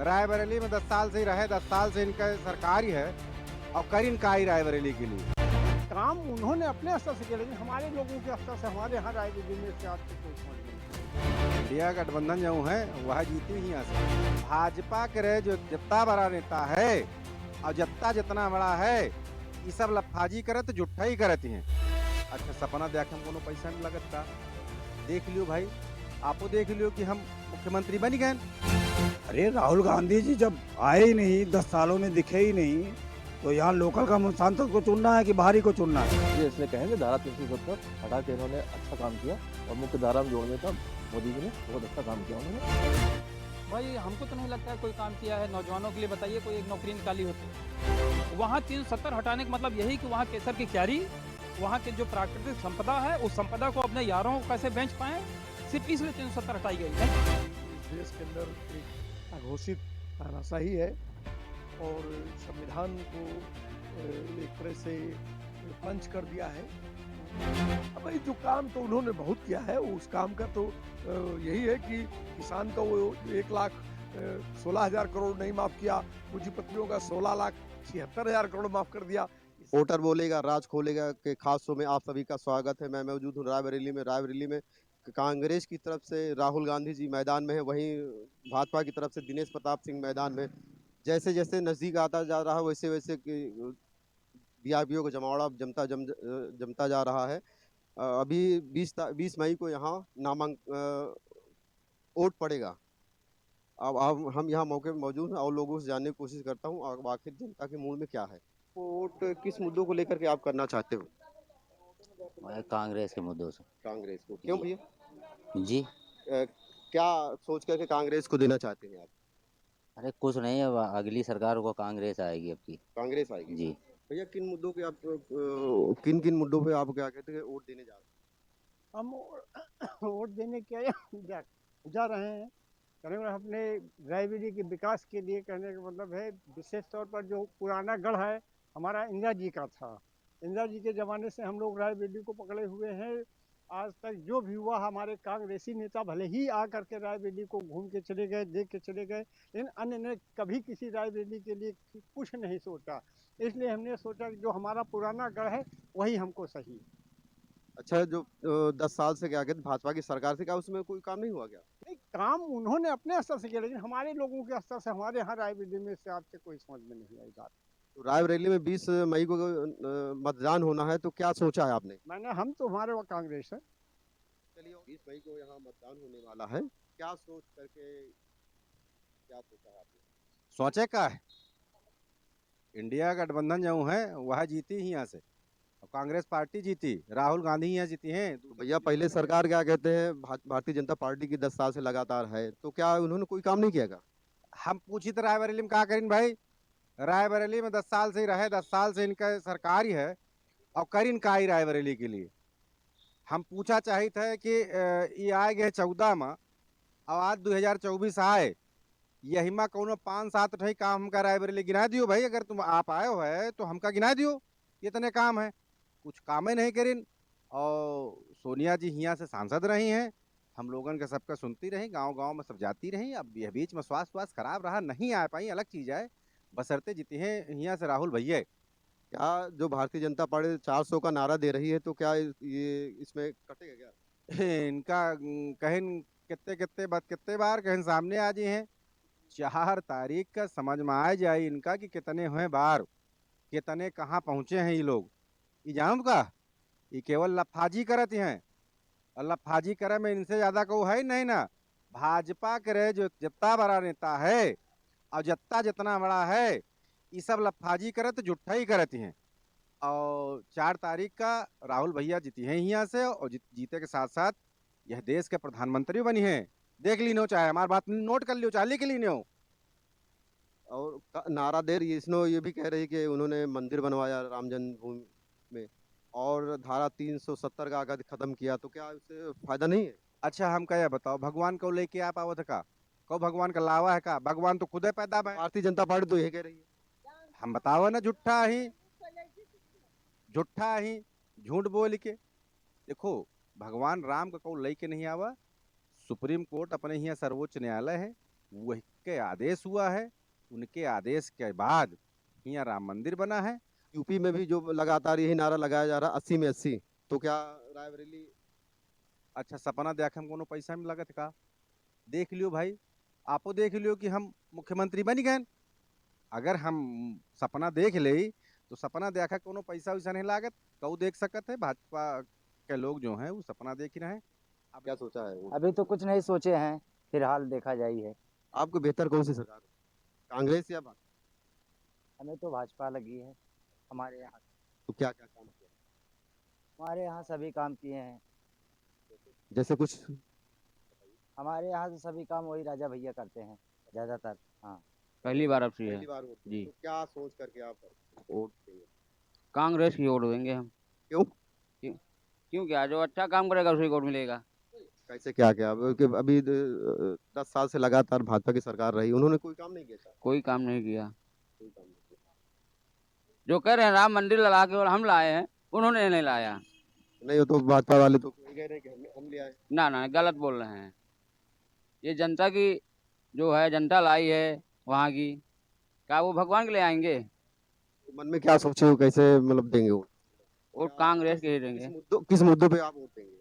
रायबरेली में 10 साल से ही रहे, 10 साल से इनका सरकार ही है और कर इनका ही रायबरेली के लिए। काम उन्होंने अपने स्तर से किया, लेकिन हमारे लोगों के स्तर से हमारे यहाँ रायबरेली में से आपको कोई समझ नहीं। इंडिया गठबंधन जो है वह जीती ही यहाँ से। भाजपा के रहे जो जितना बड़ा नेता है और जितना जितना बड़ा है, ये सब लफाजी करे तो जुट्ठा ही करती हैं। अच्छा सपना देख हम कोनो पैसा नहीं लगता, देख लियो भाई, आपो देख लियो कि हम मुख्यमंत्री बन गए। अरे राहुल गांधी जी जब आए ही नहीं, 10 सालों में दिखे ही नहीं, तो यहाँ लोकल का सांसद को चुनना है कि बाहरी को चुनना है? ये इसलिए कहेंगे धारा 370 हटा के इन्होंने अच्छा काम किया और मुख्य धारा में जोड़ने का मोदी जी ने बहुत अच्छा काम किया उन्होंने। भाई हमको तो नहीं लगता है कोई काम किया है नौजवानों के लिए। बताइए कोई एक नौकरी निकाली होती। वहाँ 370 हटाने का मतलब यही कि वहाँ केसर की क्यारी, वहाँ के जो प्राकृतिक संपदा है उस संपदा को अपने यारों को कैसे बेच पाए, सिर्फ इसलिए 370 हटाई गई है। देश के अंदर एक अघोषित तानाशाही है और संविधान को एक तरह से पंच कर दिया है। अब ये जो काम तो उन्होंने बहुत किया है, उस काम का तो यही है कि किसान का वो 1,16,000 करोड़ नहीं माफ किया, पूंजीपतियों का 16,76,000 करोड़ माफ कर दिया। वोटर बोलेगा राज खोलेगा के खास शो में आप सभी का स्वागत है। मैं मौजूद हूँ रायबरेली में कांग्रेस की तरफ से राहुल गांधी जी मैदान में है, वहीं भाजपा की तरफ से दिनेश प्रताप सिंह मैदान में। जैसे जैसे नज़दीक आता जा रहा है वैसे वैसे वीआईपीओ का जमावड़ा जमता जा रहा है। अभी 20 मई को यहाँ वोट पड़ेगा। अब हम यहाँ मौके पर मौजूद हैं और लोगों से जानने की कोशिश करता हूँ आखिर जनता के मूड में क्या है। वोट किस मुद्दों को लेकर के आप करना चाहते हो? कांग्रेस के मुद्दों से। कांग्रेस को क्यों भैया? जी क्या सोच करके कांग्रेस को देना चाहते हैं आप? अरे कुछ नहीं है, अगली सरकार को कांग्रेस आएगी अब की। कांग्रेस आएगी जी। भैया किन मुद्दों पे आप किन मुद्दों पे आप क्या कहते हैं वोट देने जा रहे हैं? हम वोट देने के जा रहे हैं, करीब अपने रायबरेली के विकास के लिए। कहने का मतलब है विशेष तौर पर जो पुराना गढ़ है हमारा इंदिरा जी का था, इंदिरा जी के ज़माने से हम लोग रायबरेली को पकड़े हुए हैं। आज तक जो भी हुआ हमारे कांग्रेसी नेता भले ही आ करके रायबरेली को घूम के चले गए, देख के चले गए, लेकिन अन्य ने कभी किसी रायबरेली के लिए कुछ नहीं सोचा। इसलिए हमने सोचा कि जो हमारा पुराना गढ़ है वही हमको सही। अच्छा जो 10 साल से क्या कहते भाजपा की सरकार से क्या उसमें कोई काम नहीं हुआ क्या? नहीं, काम उन्होंने अपने स्तर से किया, लेकिन हमारे लोगों के स्तर से हमारे यहाँ रायबरेली में से आपसे कोई समझ में नहीं आई बात। तो रायबरेली में 20 मई को मतदान होना है, तो क्या सोचा है आपने? हम तो हमारे वहाँ कांग्रेस है। चलिए 20 मई को यहाँ मतदान होने वाला है, क्या सोच करके क्या सोचा है आपने? सोचे का है इंडिया गठबंधन जो है वह जीती ही यहाँ से और कांग्रेस पार्टी जीती, राहुल गांधी यहाँ जीती हैं। तो भैया पहले सरकार क्या कहते हैं भारतीय जनता पार्टी की 10 साल से लगातार है, तो क्या उन्होंने कोई काम नहीं किया क्या? हम पूछी तो रायबरेली में क्या करें भाई, रायबरेली में 10 साल से ही रहे, 10 साल से इनका सरकार ही है और कर इनका ही रायबरेली के लिए। हम पूछा चाहिए था कि ये आए गए 14 में और आज 2024 आए, यही में कोनो 5-7 ठही काम हमका रायबरेली गिना दियो भाई। अगर तुम आप आए हो है तो हमका गिना दियो, इतने काम है, कुछ काम ही नहीं करिन। और सोनिया जी यहाँ से सांसद रही हैं, हम लोगन के सबका सुनती रही, गांव-गांव में सब जाती रही। अब यह बीच में स्वास्थ्य खराब रहा, नहीं आ पाई, अलग चीज़ है, बशर्ते जीती हैं यहाँ से राहुल भैया। क्या जो भारतीय जनता पार्टी 400 का नारा दे रही है, तो क्या ये इसमें कटेगा क्या? इनका कहीं कितने बार कहीं सामने आ जी हैं, 4 तारीख का समझ में आ जाए इनका कि कितने हुए बार, कितने कहाँ पहुँचे हैं ये लोग। ये जानत का ये केवल लफाजी करत हैं और लफाजी करे में इनसे ज़्यादा को है ही नहीं ना। भाजपा के रहे जो जितना बड़ा नेता है और जितना बड़ा है, ये सब लफाजी करत जुट्ठा ही करती हैं। और 4 तारीख का राहुल भैया जीती हैं यहाँ से और जीते के साथ साथ यह देश के प्रधानमंत्री बनी हैं। देख ली नो, चाहे हमारी बात नोट कर लियो, चाहे लिख ली नो। और नारा दे रही है इसनो, ये भी कह रही कि उन्होंने मंदिर बनवाया राम जन्मभूमि में और धारा 370 का अगर खत्म किया, तो क्या उससे फायदा नहीं है? अच्छा हम क्या बताओ, भगवान को लेके आप आवत का को भगवान का लावा है का? भगवान तो खुदे पैदा है। भारतीय जनता पार्टी तो यही कह रही है। हम बताओ ना, झूठा ही झूठ बोल के। देखो भगवान राम का कौ लेके नहीं आवा, सुप्रीम कोर्ट अपने यहाँ सर्वोच्च न्यायालय है, वही उनके आदेश हुआ है, उनके आदेश के बाद यहाँ राम मंदिर बना है। यूपी में भी जो लगातार यही नारा लगाया जा रहा 80 में 80, तो क्या रायबरेली अच्छा सपना देख हम कोनो पैसा में लगत का? देख लियो भाई, आपो देख लियो कि हम मुख्यमंत्री बन गए। अगर हम सपना देख ले तो सपना देखा कोनो पैसा वैसा नहीं लागत, कऊ देख सकत है। भाजपा के लोग जो हैं वो सपना देख ही रहे हैं। क्या सोचा है? अभी तो कुछ नहीं सोचे हैं, फिलहाल देखा जाई है। आपको बेहतर कौन सी सरकार है, कांग्रेस या भाजपा? हमें तो भाजपा लगी है। हमारे यहाँ तो क्या क्या काम किया? हमारे यहाँ सभी काम किए हैं। जैसे कुछ हमारे यहाँ तो सभी काम वही राजा भैया करते हैं ज़्यादातर। हाँ, पहली बार अब से है। पहली बार वोट जी। तो क्या सोच करके आप वोट देंगे? कांग्रेस की वोट देंगे हम। क्यों? क्यों क्या, जो अच्छा काम करेगा उसे वोट मिलेगा। कैसे क्या क्या अभी 10 साल से लगातार भाजपा की सरकार रही, उन्होंने कोई काम नहीं किया था? कोई काम नहीं किया। कोई काम नहीं किया। जो कह रहे हैं राम मंदिर ला के और हम लाए हैं, उन्होंने नहीं लाया। नहीं, वो तो भाजपा वाले तो कह रहे हैं कि हम ले आए। ना ना, गलत बोल रहे हैं। ये जनता की जो है, जनता लाई है वहाँ की। क्या वो भगवान के ले आएंगे? तो मन में क्या सोचे हो, कैसे मतलब देंगे वोट? और कांग्रेस के ही देंगे। किस मुद्दों पे आप वोट देंगे?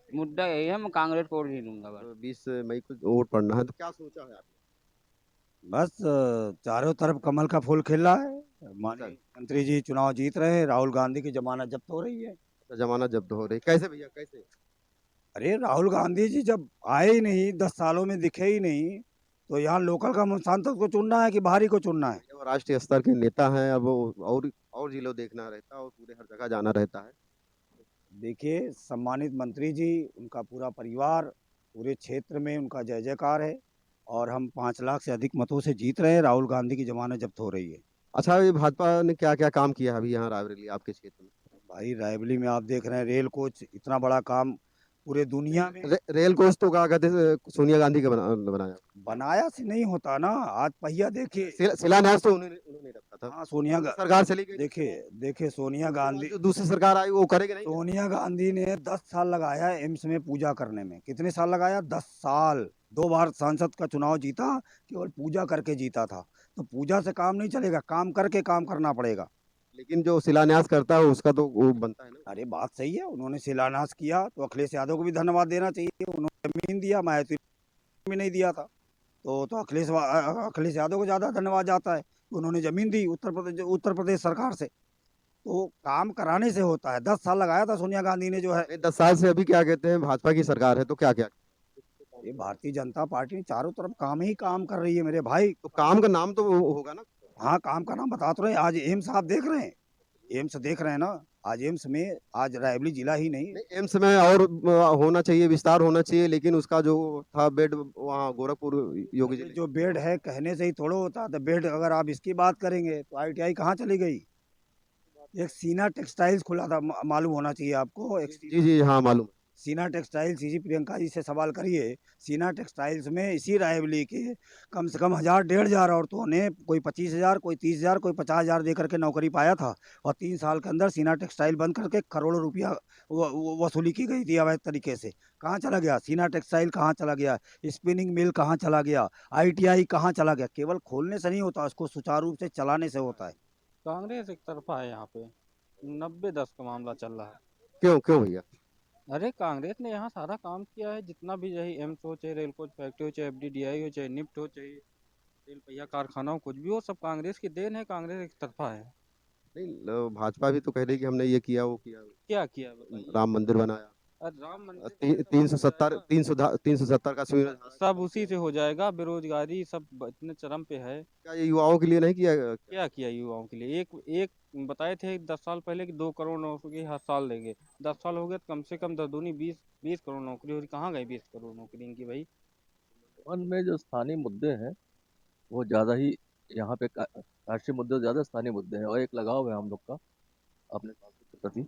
मुद्दा यही है, मैं कांग्रेस को वोट ही दूंगा बस। 20 मई को वोट पड़ना है, तो क्या सोचा है आपने? बस चारों तरफ कमल का फूल खिल रहा है। माननीय मंत्री जी चुनाव जीत रहे हैं, राहुल गांधी की जमानत जब्त हो रही है। जमानत जब्त हो रही, कैसे भैया कैसे? अरे राहुल गांधी जी जब आए ही नहीं, 10 सालों में दिखे ही नहीं, तो यहाँ लोकल का सांसद को चुनना है कि बाहरी को चुनना है? वो राष्ट्रीय स्तर के नेता हैं, अब वो और जिलों देखना रहता है और पूरे हर जगह जाना रहता है। देखिए सम्मानित मंत्री जी, उनका पूरा परिवार, पूरे क्षेत्र में उनका जय जयकार है और हम 5 लाख से अधिक मतों से जीत रहे हैं। राहुल गांधी की जमानत जब्त हो रही है। अच्छा, ये भाजपा ने क्या क्या काम किया है अभी यहाँ रायबरेली आपके क्षेत्र में? भाई रायबरेली में आप देख रहे हैं रेल कोच, इतना बड़ा काम पूरे दुनिया में रेल कोच तो क्या कहते हैं, सोनिया गांधी का बनाया। बनाया से नहीं होता ना। आज पहिया देखिए, शिलान्यास तो उन्होंने रखा था। हाँ सोनिया सरकार चली गई। देखिए सोनिया गांधी, जो दूसरी सरकार आई वो करेगी नहीं। सोनिया गांधी ने 10 साल लगाया एम्स में पूजा करने में। कितने साल लगाया? 10 साल। 2 बार सांसद का चुनाव जीता, केवल पूजा करके जीता था। तो पूजा से काम नहीं चलेगा, काम करके काम करना पड़ेगा। लेकिन जो शिलान्यास करता है उसका तो वो बनता है ना। अरे बात सही है, उन्होंने शिलान्यास किया तो अखिलेश यादव को भी धन्यवाद देना चाहिए। उन्होंने जमीन दिया, मायावती भी नहीं दिया था। तो अखिलेश यादव को ज़्यादा धन्यवाद जाता है, उन्होंने जमीन दी उत्तर प्रदेश सरकार से। तो काम कराने से होता है। 10 साल लगाया था सोनिया गांधी ने जो है। 10 साल से अभी क्या कहते हैं भाजपा की सरकार है, तो क्या क्या? ये भारतीय जनता पार्टी चारों तरफ काम ही काम कर रही है मेरे भाई। तो काम का नाम तो होगा ना। हाँ, काम का नाम बता तो रहे। आज एम्स आप देख रहे हैं, एम्स देख रहे हैं ना। आज एम्स में, आज रायबरेली जिला ही नहीं, एम्स में और होना चाहिए, विस्तार होना चाहिए, लेकिन उसका जो था बेड वहाँ गोरखपुर योगी जी जो बेड है कहने से ही थोड़ा होता है। तो बेड अगर आप इसकी बात करेंगे तो ITI कहाँ चली गई? एक सीना टेक्सटाइल्स खुला था, मालूम होना चाहिए आपको। जी जी हाँ मालूम। सीना टेक्सटाइल्स, इसी प्रियंका जी से सवाल करिए। सीना टेक्सटाइल्स में इसी रायबरेली के कम से कम 1000-1500 औरतों ने, कोई 25,000, कोई 30,000, कोई 50,000 दे करके नौकरी पाया था। और 3 साल के अंदर सीना टेक्सटाइल बंद करके करोड़ों रुपया वसूली की गई थी अवैध तरीके से। कहाँ चला गया सीना टेक्सटाइल? कहाँ चला गया स्पिनिंग मिल? कहाँ चला गया ITI? कहाँ चला गया? केवल खोलने से नहीं होता, उसको सुचारू रूप से चलाने से होता है। कांग्रेस एक तरफा है यहाँ पे, 90-10 का मामला चल रहा है। क्यों क्यों भैया? अरे कांग्रेस ने यहाँ सारा काम किया है, जितना भी यही एम्स हो, चाहे रेल कोच फैक्ट्री हो, चाहे FDDI हो, चाहे निफ्ट हो, चाहे रेल पहिया कारखाना हो, कुछ भी हो, सब कांग्रेस की देन है। कांग्रेस एक तरफा है। नहीं, भाजपा भी तो कह रही कि हमने ये किया वो किया। क्या किया बताइए? राम मंदिर बनाया, अरे राम मंदिर 370 का शिविर। सब उसी से हो जाएगा। बेरोजगारी सब इतने चरम पे है। क्या ये युवाओं के लिए नहीं किया? क्या किया युवाओं के लिए? एक बताए थे 10 साल पहले कि 2 करोड़ नौकरी हर साल देंगे। 10 साल हो गए तो कम से कम 10 दूनी 20 करोड़ नौकरी हो रही। कहाँ गई 20 करोड़ नौकरी इनकी भाई? वन में जो स्थानीय मुद्दे हैं वो ज़्यादा ही यहाँ पे राष्ट्रीय मुद्दे से ज़्यादा स्थानीय मुद्दे हैं, और एक लगाव है हम लोग का अपने सांसद के प्रति।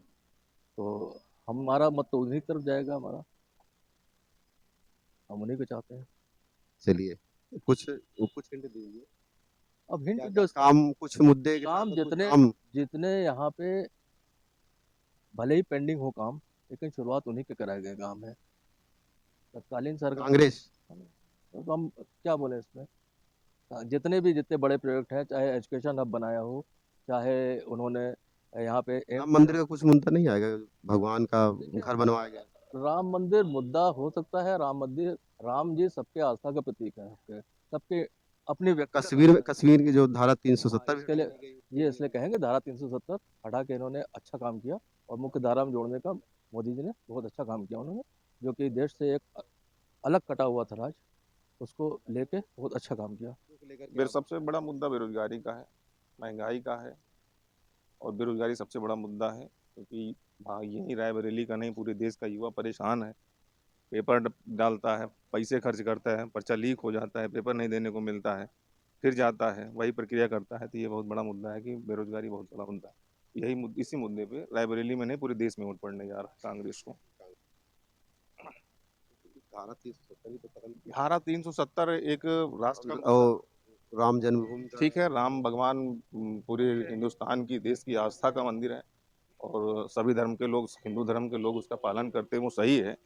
तो हमारा मत तो उन्हीं की तरफ जाएगा, हमारा, हम उन्हीं को चाहते हैं। चलिए कुछ हिंट दीजिए। अब हिंट क्या जो काम, कुछ मुद्दे के काम साथ कुछ जितने काम। जितने यहाँ पे भले ही पेंडिंग हो काम, लेकिन शुरुआत उन्हीं के कराए गए काम है। तत्कालीन सरकार कांग्रेस तो हम क्या बोले इसमें, जितने बड़े प्रोजेक्ट हैं, चाहे एजुकेशन हब बनाया हो, चाहे उन्होंने यहाँ पे राम मंदिर का कुछ मुद्दा नहीं आएगा, भगवान का देखिए, घर बनवाया गया। राम मंदिर मुद्दा हो सकता है। राम जी सबके आस्था का प्रतीक है, सबके अपनी व्यक्तिगत कश्मीर की जो धारा हाँ, 370 इसके लिए ये इसलिए कहेंगे धारा 370 हटा के इन्होंने अच्छा काम किया, और मुख्य धारा में जोड़ने का मोदी जी ने बहुत अच्छा काम किया उन्होंने, जो कि देश से एक अलग कटा हुआ था राज, उसको लेके बहुत अच्छा काम किया। फिर सबसे बड़ा मुद्दा बेरोजगारी का है, महंगाई का है, और बेरोजगारी सबसे बड़ा मुद्दा है, क्योंकि यही रायबरेली का नहीं पूरे देश का युवा परेशान है। पेपर डालता है, पैसे खर्च करता है, पर्चा लीक हो जाता है, पेपर नहीं देने को मिलता है, फिर जाता है वही प्रक्रिया करता है। तो ये बहुत बड़ा मुद्दा है कि बेरोजगारी बहुत बड़ा मुद्दा है। इसी मुद्दे पे रायबरेली में नहीं पूरे देश में वोट पड़ने जा रहा है कांग्रेस को। धारा 370 एक राष्ट्र का और राम जन्मभूमि ठीक है, राम भगवान पूरे हिंदुस्तान की देश की आस्था का मंदिर है, और सभी धर्म के लोग, हिंदू धर्म के लोग उसका पालन करते हैं, वो सही है।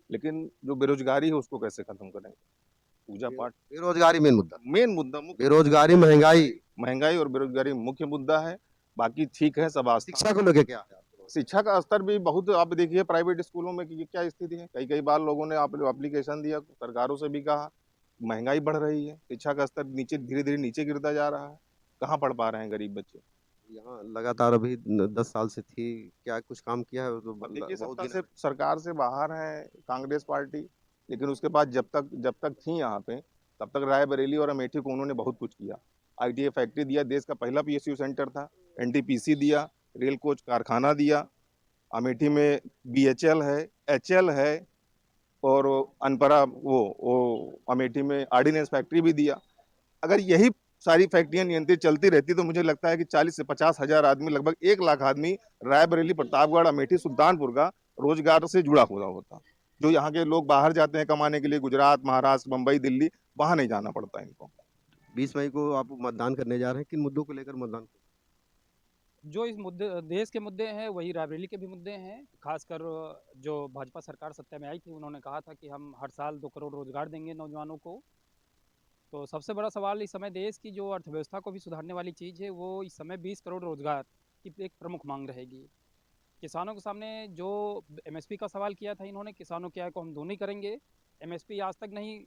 लेकिन जो बेरोजगारी है उसको कैसे खत्म करेंगे? पूजा पाठ बेरोजगारी मेन मुद्दा मुख्य बेरोजगारी, महंगाई और बेरोजगारी मुख्य मुद्दा है। बाकी ठीक है, सब आस्था। शिक्षा को लेके क्या है? शिक्षा का स्तर भी बहुत, आप देखिए प्राइवेट स्कूलों में कि क्या स्थिति है। कई बार लोगों ने एप्लीकेशन दिया, सरकारों से भी कहा, महंगाई बढ़ रही है, शिक्षा का स्तर धीरे धीरे नीचे गिरता जा रहा है, कहाँ पढ़ पा रहे हैं गरीब बच्चे। यहाँ लगातार अभी 10 साल से थी, क्या कुछ काम किया है? तो देखिए, बहुत सत्ता दिन से सरकार से बाहर है कांग्रेस पार्टी, लेकिन उसके बाद जब तक थी यहाँ पे, तब तक रायबरेली और अमेठी को उन्होंने बहुत कुछ किया। ITA फैक्ट्री दिया, देश का पहला PSU सेंटर था। NTPC दिया, रेल कोच कारखाना दिया। अमेठी में BHL है, HL है, और अनपरा वो अमेठी में ऑर्डिनेंस फैक्ट्री भी दिया। अगर यही सारी फैक्ट्रियां नियंत्रित चलती रहती तो मुझे लगता है कि 40 से 50 हजार आदमी, लगभग 1 लाख आदमी रायबरेली, प्रतापगढ़, अमेठी, सुल्तानपुर का रोजगार से जुड़ा हुआ होता। जो यहाँ के लोग बाहर जाते हैं कमाने के लिए, गुजरात, महाराष्ट्र, मुंबई, दिल्ली, वहां नहीं जाना पड़ता इनको। 20 मई को आप मतदान करने जा रहे हैं, किन मुद्दों को लेकर मतदान? जो इस मुद्दे देश के मुद्दे हैं वही रायबरेली के भी मुद्दे हैं। खासकर जो भाजपा सरकार सत्ता में आई थी, उन्होंने कहा था कि हम हर साल 2 करोड़ रोजगार देंगे नौजवानों को। तो सबसे बड़ा सवाल इस समय देश की जो अर्थव्यवस्था को भी सुधारने वाली चीज़ है, वो इस समय 20 करोड़ रोजगार की एक प्रमुख मांग रहेगी। किसानों के सामने जो MSP का सवाल किया था इन्होंने, किसानों की आय को हम दोगुनी करेंगे। MSP आज तक नहीं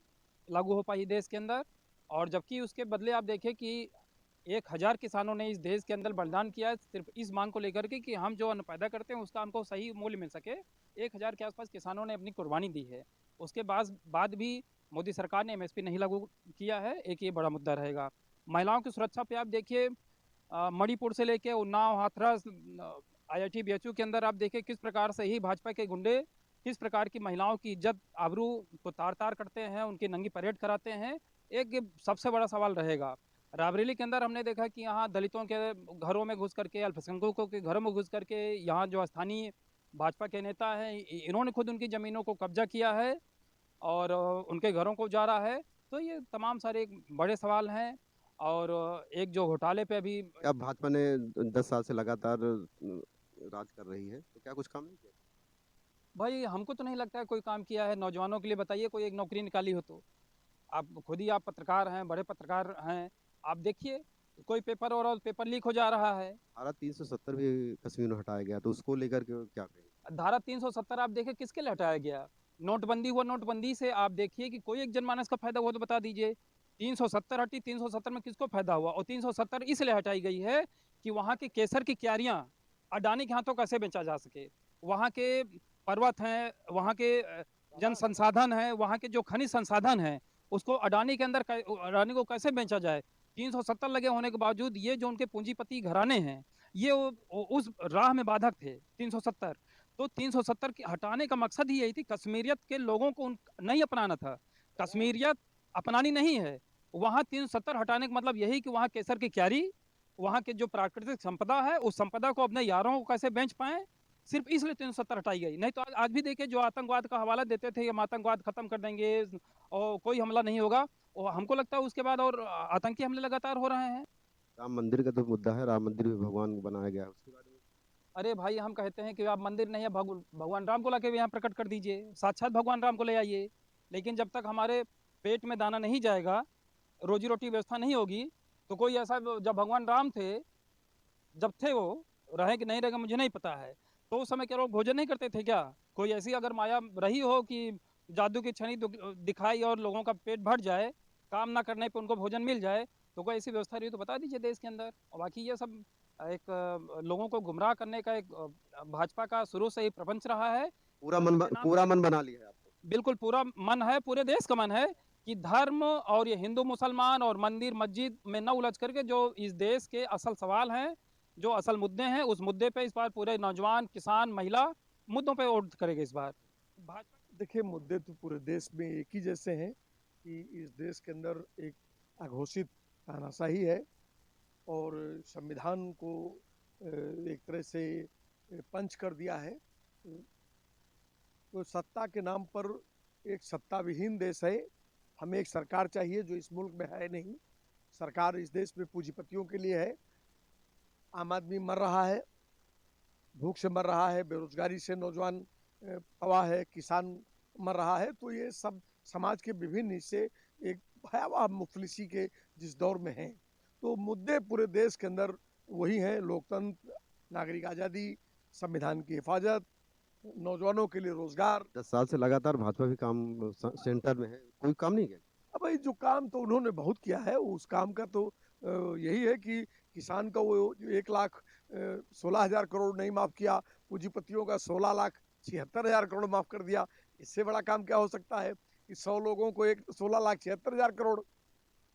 लागू हो पाई देश के अंदर, और जबकि उसके बदले आप देखें कि 1000 किसानों ने इस देश के अंदर बलिदान किया है सिर्फ इस मांग को लेकर के कि हम जो अन्न पैदा करते हैं उसका हमको सही मूल्य मिल सके। 1000 के आसपास किसानों ने अपनी कुर्बानी दी है। उसके बाद भी मोदी सरकार ने MSP नहीं लागू किया है, एक ये बड़ा मुद्दा रहेगा। महिलाओं की सुरक्षा पे आप देखिए, मणिपुर से लेके उन्नाव, हाथरस, IIT BHU के अंदर आप देखिए किस प्रकार से ही भाजपा के गुंडे किस प्रकार की महिलाओं की इज्जत आबरू को तार तार करते हैं, उनकी नंगी परेड कराते हैं। एक ये सबसे बड़ा सवाल रहेगा। रायबरेली के अंदर हमने देखा कि यहाँ दलितों के घरों में घुस करके, अल्पसंख्यकों के घरों में घुस करके, यहाँ जो स्थानीय भाजपा के नेता हैं इन्होंने खुद उनकी ज़मीनों को कब्जा किया है और उनके घरों को उजाड़ा है। तो ये तमाम सारे बड़े सवाल हैं। और एक जो घोटाले पे अभी क्या भाजपा ने 10 साल से लगातार राज कर रही है, तो क्या कुछ काम नहीं किया? भाई हमको तो नहीं लगता है कोई काम किया है। नौजवानों के लिए बताइए, कोई एक नौकरी निकाली हो तो। आप खुद ही आप पत्रकार हैं, बड़े पत्रकार हैं, आप देखिए कोई पेपर और पेपर लीक हो जा रहा है। धारा 370 भी कश्मीर में हटाया गया, तो उसको लेकर के क्या कहेंगे? धारा 370 आप देखें किसके लिए हटाया गया? नोटबंदी हुआ, नोटबंदी से आप देखिए कि कोई एक जनमानस का फायदा हुआ तो बता दीजिए। 370 हटी, 370 में किसको फायदा हुआ? और 370 इसलिए हटाई गई है कि वहाँ के केसर की क्यारियाँ अडानी के हाथों कैसे बेचा जा सके। वहाँ के पर्वत हैं, वहाँ के जन संसाधन हैं, वहाँ के जो खनिज संसाधन हैं, उसको अडानी के अंदर अडानी को कैसे बेचा जाए। 370 लगे होने के बावजूद ये जो उनके पूंजीपति घराने हैं, ये उस राह में बाधक थे 370। तो 370 के हटाने का मकसद ही यही थी, कश्मीरियत के लोगों को नहीं अपनाना था। कश्मीरियत अपनानी नहीं है। वहाँ 370 हटाने का मतलब यही कि वहाँ केसर की क्यारी, वहाँ के जो प्राकृतिक संपदा है, उस संपदा को अपने यारों को कैसे बेच पाएं, सिर्फ इसलिए 370 हटाई गई। नहीं तो आज भी देखिए, जो आतंकवाद का हवाला देते थे, हम आतंकवाद खत्म कर देंगे और कोई हमला नहीं होगा, और हमको लगता है उसके बाद और आतंकी हमले लगातार हो रहे हैं। राम मंदिर का तो मुद्दा है, राम मंदिर भी भगवान को बनाया गया है, उसके बारे में अरे भाई, हम कहते हैं कि आप मंदिर नहीं है, भगवान राम को लाके यहाँ प्रकट कर दीजिए, साक्षात भगवान राम को ले आइए। लेकिन जब तक हमारे पेट में दाना नहीं जाएगा, रोजी रोटी व्यवस्था नहीं होगी तो कोई ऐसा, जब भगवान राम थे, जब थे वो, रहे कि नहीं रहेगा मुझे नहीं पता है, तो उस समय क्या लोग भोजन नहीं करते थे क्या? कोई ऐसी अगर माया रही हो कि जादू की छड़ी दिखाई और लोगों का पेट भर जाए, काम ना करने पे उनको भोजन मिल जाए, तो कोई ऐसी व्यवस्था रही तो बता दीजिए देश के अंदर। और बाकी ये सब एक लोगों को गुमराह करने का एक भाजपा का शुरू से ही प्रपंच रहा है। पूरा मन बना लिया है आपको। बिल्कुल पूरा मन है, पूरे देश का मन है कि धर्म और ये हिंदू मुसलमान और मंदिर मस्जिद में न उलझ करके जो इस देश के असल सवाल हैं, जो असल मुद्दे हैं, उस मुद्दे पे इस बार पूरे नौजवान, किसान, महिला मुद्दों पे वोट करेंगे इस बार भाजपा। देखिए, मुद्दे तो पूरे देश में एक ही जैसे हैं कि इस देश के अंदर एक अघोषित तानाशाही है और संविधान को एक तरह से पंच कर दिया है। तो सत्ता के नाम पर एक सत्ता विहीन देश है। हमें एक सरकार चाहिए जो इस मुल्क में है नहीं। सरकार इस देश में पूंजीपतियों के लिए है। आम आदमी मर रहा है, भूख से मर रहा है, बेरोजगारी से नौजवान तबाह है, किसान मर रहा है। तो ये सब समाज के विभिन्न हिस्से एक भयावह मुफलिसी के जिस दौर में हैं, तो मुद्दे पूरे देश के अंदर वही हैं: लोकतंत्र, नागरिक आज़ादी, संविधान की हिफाजत, नौजवानों के लिए रोजगार। 10 साल से लगातार भाजपा भी काम सेंटर में है, कोई काम नहीं किया। अब भाई जो काम तो उन्होंने बहुत किया है, उस काम का तो यही है कि किसान का वो 1,16,000 करोड़ नहीं माफ किया, पूंजीपतियों का 16,76,000 करोड़ माफ कर दिया। इससे बड़ा काम क्या हो सकता है कि 100 लोगों को 16,76,000 करोड़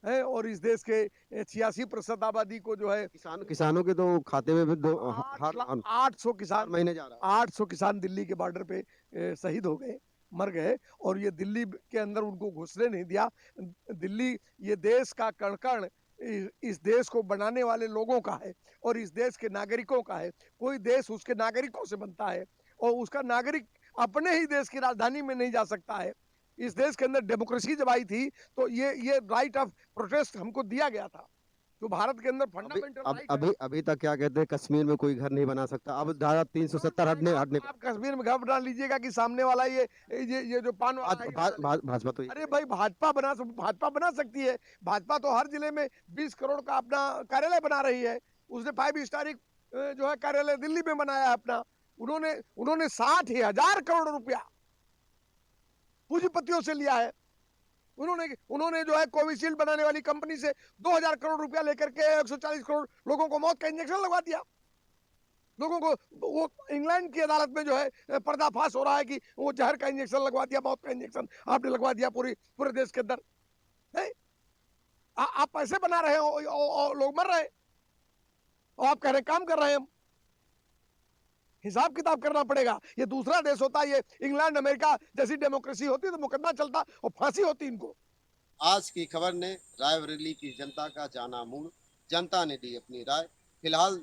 है और इस देश के 86% आबादी को जो है किसानों के तो खाते में भी 800 किसान महीने जा रहा है। 800 किसान दिल्ली के बॉर्डर पे शहीद हो गए, मर गए, और ये दिल्ली के अंदर उनको घुसने नहीं दिया। दिल्ली ये देश का कण कण इस देश को बनाने वाले लोगों का है और इस देश के नागरिकों का है। कोई देश उसके नागरिकों से बनता है और उसका नागरिक अपने ही देश की राजधानी में नहीं जा सकता है। इस देश के अंदर डेमोक्रेसी जब आई थी तो ये राइट ऑफ प्रोटेस्ट हमको दिया गया था, जो भारत के अंदर फंडामेंटल राइट है। अभी तक क्या कहते हैं, कश्मीर में कोई घर नहीं बना सकता। अब धारा 370 हटने आप कश्मीर में घर बना लीजिएगा कि सामने वाला ये जो पान भाजपा तो अरे भाई भाजपा बना सकती है। भाजपा तो हर जिले में 20 करोड़ का अपना कार्यालय बना रही है। उसने 5 स्टारिक जो है कार्यालय दिल्ली में बनाया है अपना। उन्होंने 60,000 करोड़ रुपया पूंजीपतियों से लिया है। उन्होंने जो है कोविशील्ड बनाने वाली कंपनी से 2,000 करोड़ रुपया लेकर के 140 करोड़ लोगों को मौत का इंजेक्शन लगवा दिया। लोगों को वो इंग्लैंड की अदालत में जो है पर्दाफाश हो रहा है कि वो जहर का इंजेक्शन लगवा दिया, मौत का इंजेक्शन आपने लगवा दिया पूरे देश के अंदर है। आप पैसे बना रहे हो और लोग मर रहे हैं और आप कह रहे काम कर रहे हैं। हम हिसाब किताब करना पड़ेगा। ये दूसरा देश होता, ये इंग्लैंड अमेरिका जैसी डेमोक्रेसी होती तो मुकदमा चलता और फांसी होती इनको। आज की खबर ने रायबरेली की जनता का जाना मूड, जनता ने दी अपनी राय। फिलहाल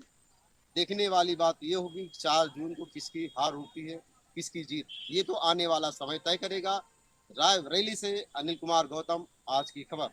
देखने वाली बात ये होगी 4 जून को किसकी हार होती है, किसकी जीत, ये तो आने वाला समय तय करेगा। रायबरेली से अनिल कुमार गौतम, आज की खबर।